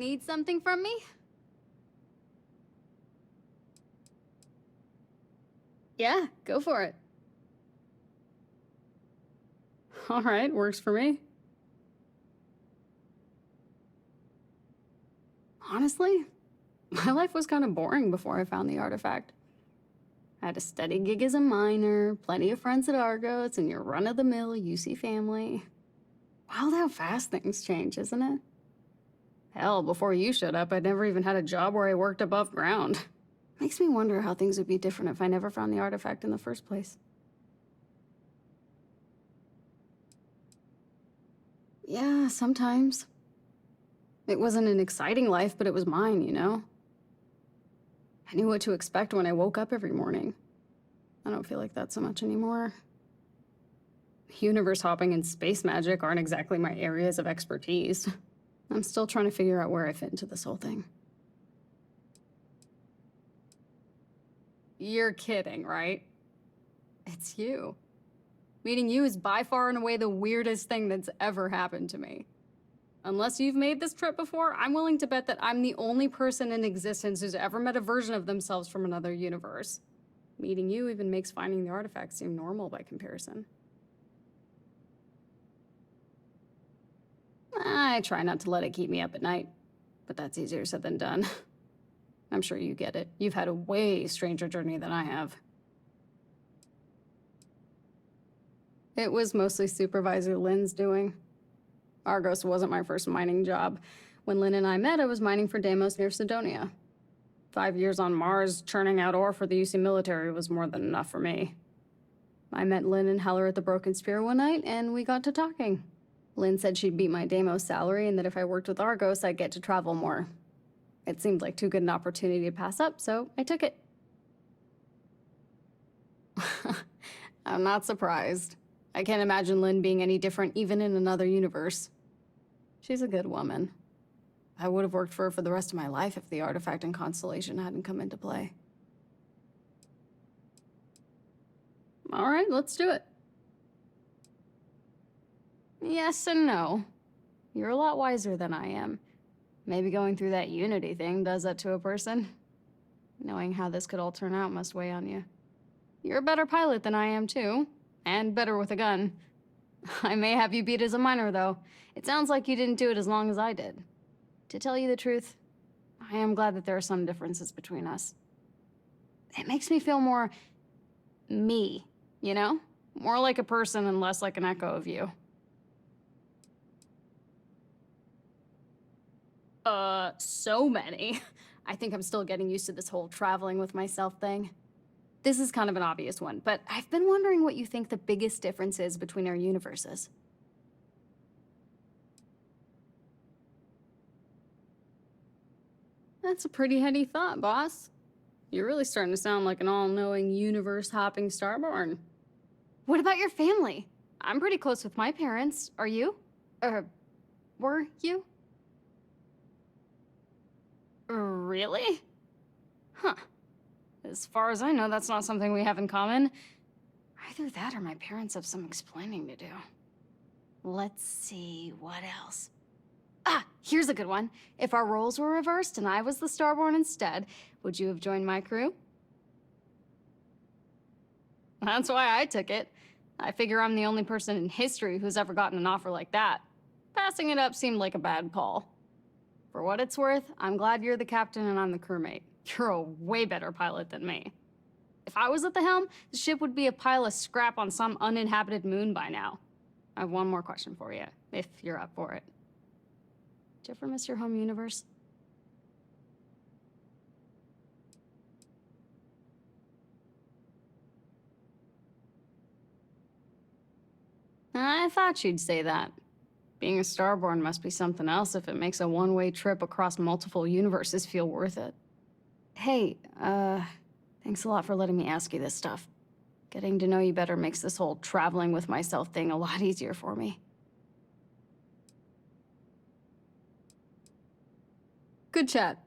Need something from me? Yeah, go for it. All right, works for me. Honestly, my life was kind of boring before I found the artifact. I had a steady gig as a miner, plenty of friends at Argos, and your run-of-the-mill UC family. Wild how fast things change, isn't it? Hell, before you showed up, I'd never even had a job where I worked above ground. Makes me wonder how things would be different if I never found the artifact in the first place. Yeah, sometimes. It wasn't an exciting life, but it was mine, you know? I knew what to expect when I woke up every morning. I don't feel like that so much anymore. Universe hopping and space magic aren't exactly my areas of expertise. I'm still trying to figure out where I fit into this whole thing. You're kidding, right? It's you. Meeting you is by far and away the weirdest thing that's ever happened to me. Unless you've made this trip before, I'm willing to bet that I'm the only person in existence who's ever met a version of themselves from another universe. Meeting you even makes finding the artifact seem normal by comparison. I try not to let it keep me up at night, but that's easier said than done. I'm sure you get it. You've had a way stranger journey than I have. It was mostly Supervisor Lynn's doing. Argos wasn't my first mining job. When Lynn and I met, I was mining for Deimos near Sidonia. 5 years on Mars, churning out ore for the UC military was more than enough for me. I met Lynn and Heller at the Broken Spear one night, and we got to talking. Lynn said she'd beat my Deimos salary and that if I worked with Argos, I'd get to travel more. It seemed like too good an opportunity to pass up, so I took it. I'm not surprised. I can't imagine Lynn being any different even in another universe. She's a good woman. I would have worked for her for the rest of my life if the artifact and constellation hadn't come into play. All right, let's do it. Yes and no. You're a lot wiser than I am. Maybe going through that Unity thing does that to a person. Knowing how this could all turn out must weigh on you. You're a better pilot than I am, too. And better with a gun. I may have you beat as a miner, though. It sounds like you didn't do it as long as I did. To tell you the truth, I am glad that there are some differences between us. It makes me feel more... me, you know? More like a person and less like an echo of you. So many. I think I'm still getting used to this whole traveling with myself thing. This is kind of an obvious one, but I've been wondering what you think the biggest difference is between our universes. That's a pretty heady thought, boss. You're really starting to sound like an all-knowing, universe-hopping starborn. What about your family? I'm pretty close with my parents. Are you? Were you? Really? Huh. As far as I know, that's not something we have in common. Either that or my parents have some explaining to do. Let's see, what else? Ah, here's a good one. If our roles were reversed and I was the Starborn instead, would you have joined my crew? That's why I took it. I figure I'm the only person in history who's ever gotten an offer like that. Passing it up seemed like a bad call. For what it's worth, I'm glad you're the captain and I'm the crewmate. You're a way better pilot than me. If I was at the helm, the ship would be a pile of scrap on some uninhabited moon by now. I have one more question for you, if you're up for it. Do you ever miss your home universe? I thought you'd say that. Being a Starborn must be something else if it makes a one-way trip across multiple universes feel worth it. Hey, thanks a lot for letting me ask you this stuff. Getting to know you better makes this whole traveling with myself thing a lot easier for me. Good chat.